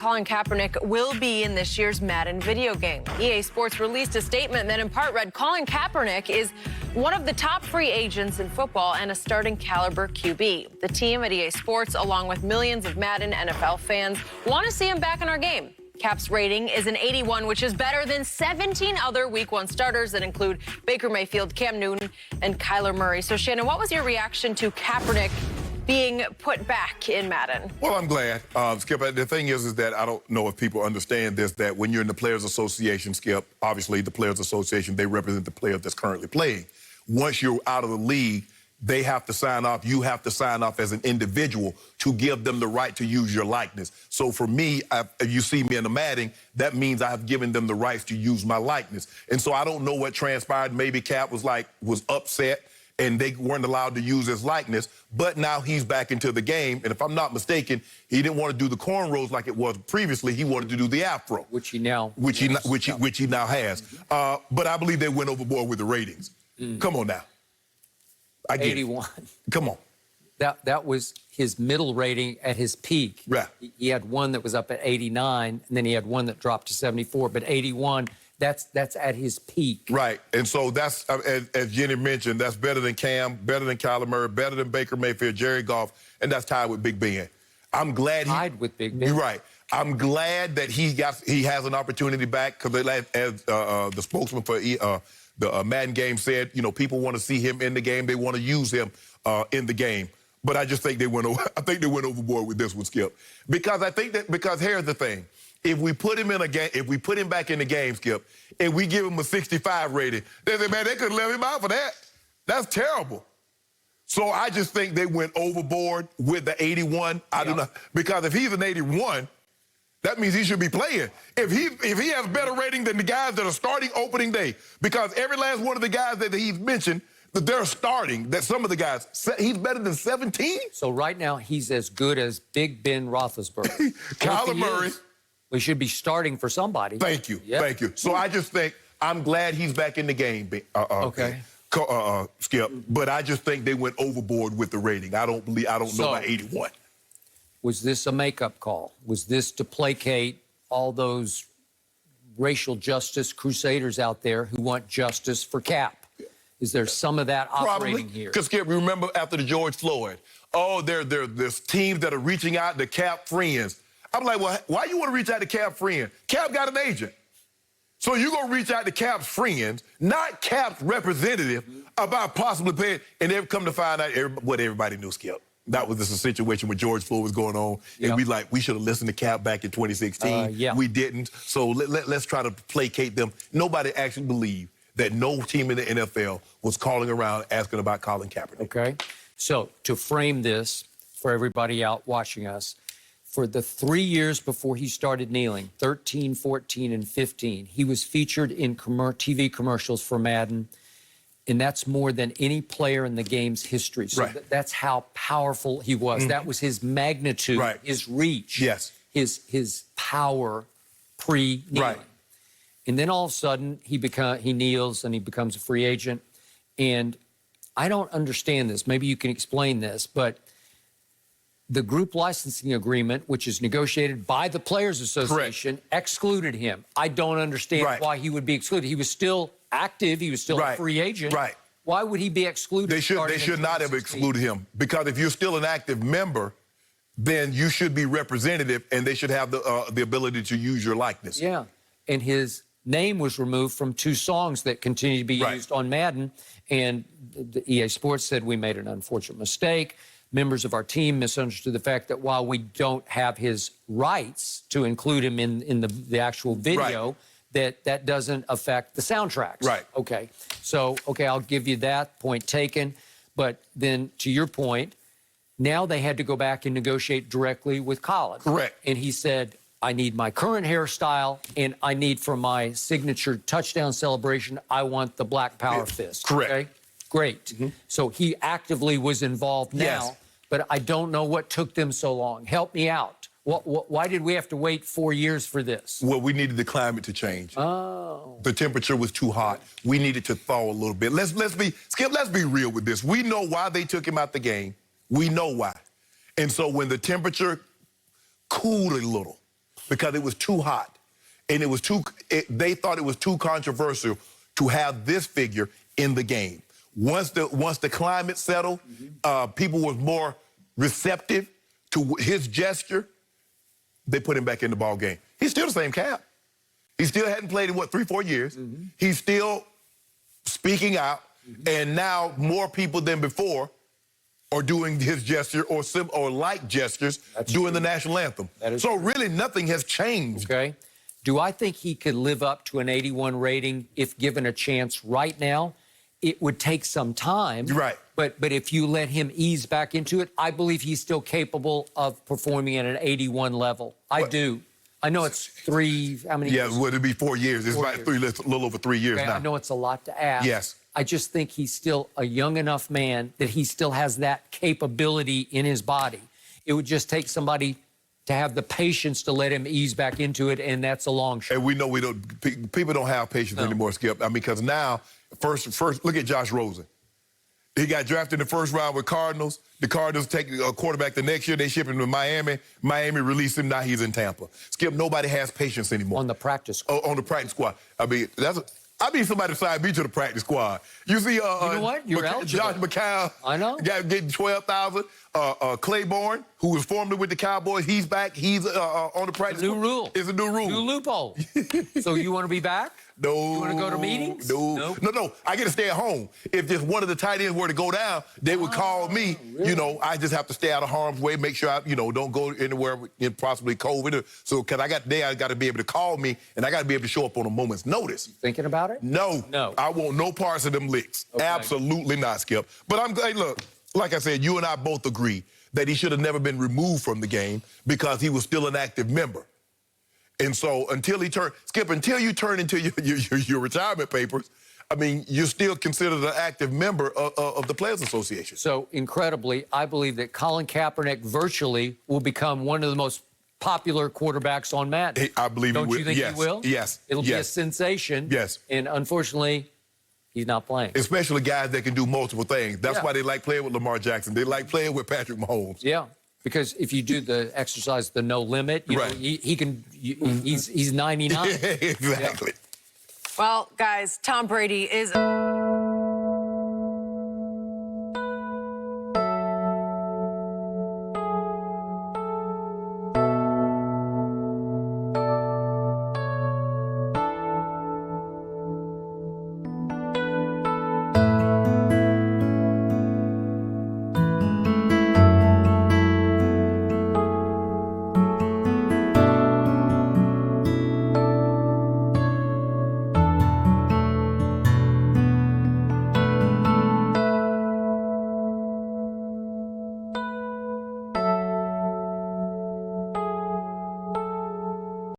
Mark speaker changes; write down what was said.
Speaker 1: Colin Kaepernick will be in this year's Madden video game. EA Sports released a statement that in part read, Colin Kaepernick is one of the top free agents in football and a starting caliber QB. The team at EA Sports, along with millions of Madden NFL fans, want to see him back in our game. Cap's rating is an 81, which is better than 17 other Week 1 starters that include Baker Mayfield, Cam Newton, and Kyler Murray. So, Shannon, what was your reaction to Kaepernick being put back in Madden?
Speaker 2: Well, I'm glad, Skip. The thing is that I don't know if people understand this, that when you're in the Players Association, Skip, obviously the Players Association, they represent the player that's currently playing. Once you're out of the league, they have to sign off. You have to sign off as an individual to give them the right to use your likeness. So for me, if you see me in the Madden, that means I have given them the rights to use my likeness. And so I don't know what transpired. Maybe Cap was upset and they weren't allowed to use his likeness, but now he's back into the game. And if I'm not mistaken, he didn't want to do the cornrows like it was previously. He wanted to do the afro,
Speaker 3: which he now
Speaker 2: has. But I believe they went overboard with the ratings. Come on now. I get
Speaker 3: 81.
Speaker 2: Come on.
Speaker 3: That was his middle rating at his peak.
Speaker 2: Right.
Speaker 3: He had one that was up at 89, and then he had one that dropped to 74. But 81, that's at his peak.
Speaker 2: Right. And so that's, as Jenny mentioned, that's better than Cam, better than Kyler Murray, better than Baker Mayfield, Jerry Goff, and that's tied with Big Ben. I'm glad
Speaker 3: tied with Big Ben.
Speaker 2: You're right. I'm glad that he has an opportunity back because, as the spokesman for the Madden game said, you know, people want to see him in the game. They want to use him in the game. But I just think they went overboard with this one, Skip. Because here's the thing. If we put him in a game, if we put him back in the game, Skip, and we give him a 65 rating, they say, man, they could let him out for that. That's terrible. So I just think they went overboard with the 81. I do not, because if he's an 81, that means he should be playing. If he has better rating than the guys that are starting opening day, because every last one of the guys that he's mentioned, that they're starting, that some of the guys, he's better than 17?
Speaker 3: So right now, he's as good as Big Ben Roethlisberger.
Speaker 2: Kyler Murray.
Speaker 3: We should be starting for somebody.
Speaker 2: Thank you. Yep. Thank you. So I just think, I'm glad he's back in the game, Skip. But I just think they went overboard with the rating. I don't know about 81.
Speaker 3: Was this a makeup call? Was this to placate all those racial justice crusaders out there who want justice for Cap? Is there some of that operating here?
Speaker 2: Because, Skip, remember after the George Floyd, there's teams that are reaching out to Cap friends. I'm like, well, why you want to reach out to Cap friends? Cap got an agent. So you're going to reach out to Cap's friends, not Cap's representative, about possibly paying, and they've come to find out what everybody knew, Skip. That was just a situation where George Floyd was going on, and we should have listened to Cap back in 2016. We didn't, so let's try to placate them. Nobody actually believed that no team in the NFL was calling around asking about Colin Kaepernick.
Speaker 3: Okay, so to frame this for everybody out watching us, for the 3 years before he started kneeling, 13, 14, and 15, he was featured in TV commercials for Madden, and that's more than any player in the game's history. So that's how powerful he was. That was his magnitude, his reach, his power pre-kneeling. And then all of a sudden, he kneels and he becomes a free agent. And I don't understand this. Maybe you can explain this, but the group licensing agreement, which is negotiated by the Players Association, excluded him. I don't understand why he would be excluded. He was still active. He was still a free agent. Why would he be excluded?
Speaker 2: They should not have excluded him, because if you're still an active member, then you should be representative, and they should have the ability to use your likeness.
Speaker 3: Yeah, and his name was removed from 2 songs that continue to be used on Madden, and the EA Sports said we made an unfortunate mistake. Members of our team misunderstood the fact that while we don't have his rights to include him in the actual video, that doesn't affect the soundtracks. Okay. So, I'll give you that, point taken. But then, to your point, now they had to go back and negotiate directly with Colin. And he said, I need my current hairstyle, and I need for my signature touchdown celebration, I want the Black Power fist. Okay? Great. So he actively was involved now, but I don't know what took them so long. Help me out. Why did we have to wait 4 years for this?
Speaker 2: Well, we needed the climate to change.
Speaker 3: Oh.
Speaker 2: The temperature was too hot. We needed to thaw a little bit. Skip, let's be real with this. We know why they took him out the game. We know why. And so when the temperature cooled a little, because it was too hot. And they thought it was too controversial to have this figure in the game. Once the climate settled, people were more receptive to his gesture, they put him back in the ball game. He's still the same Cap. He still hadn't played in, 3-4 years. He's still speaking out, and now more people than before are doing his gesture or like gestures doing the national anthem. So really nothing has changed.
Speaker 3: Okay. Do I think he could live up to an 81 rating if given a chance right now? It would take some time.
Speaker 2: You're right.
Speaker 3: But if you let him ease back into it, I believe he's still capable of performing at an 81 level. I do. I know it's how many years?
Speaker 2: Yeah, would it be 4 years? It's about a little over 3 years now.
Speaker 3: I know it's a lot to ask.
Speaker 2: Yes.
Speaker 3: I just think he's still a young enough man that he still has that capability in his body. It would just take somebody to have the patience to let him ease back into it, and that's a long shot.
Speaker 2: And we know people don't have patience anymore, Skip. I mean, because now, first, look at Josh Rosen. He got drafted in the first round with Cardinals. The Cardinals take a quarterback the next year. They ship him to Miami. Miami released him. Now he's in Tampa. Skip, nobody has patience anymore.
Speaker 3: On the practice squad.
Speaker 2: On the practice squad. I mean, I need somebody to sign me to the practice squad. You see,
Speaker 3: you know what? You're eligible.
Speaker 2: Josh McCown.
Speaker 3: I know.
Speaker 2: Getting 12,000. Claiborne, who was formerly with the Cowboys, he's back. He's on the practice squad.
Speaker 3: New rule.
Speaker 2: It's a new rule.
Speaker 3: New loophole. So you want to be back?
Speaker 2: No.
Speaker 3: You want to go to meetings?
Speaker 2: No. No. I get to stay at home. If just one of the tight ends were to go down, they would call me.
Speaker 3: Really?
Speaker 2: You know, I just have to stay out of harm's way, make sure I, don't go anywhere in possibly COVID. So, because I got to be able to call me, and I got to be able to show up on a moment's notice.
Speaker 3: Thinking about it?
Speaker 2: No. I want no parts of them licks. Okay. Absolutely not, Skip. But hey, look, like I said, you and I both agree that he should have never been removed from the game because he was still an active member. And so until you turn into your retirement papers, I mean, you're still considered an active member of the Players Association.
Speaker 3: So incredibly, I believe that Colin Kaepernick virtually will become one of the most popular quarterbacks on Madden.
Speaker 2: I believe he will.
Speaker 3: Don't you think he will?
Speaker 2: Yes.
Speaker 3: It'll be a sensation.
Speaker 2: Yes.
Speaker 3: And unfortunately, he's not playing.
Speaker 2: Especially guys that can do multiple things. That's why they like playing with Lamar Jackson. They like playing with Patrick Mahomes.
Speaker 3: Yeah. Because if you do the exercise, the no limit, you know, he can. He's 99.
Speaker 2: Exactly.
Speaker 1: Well, guys, Tom Brady is.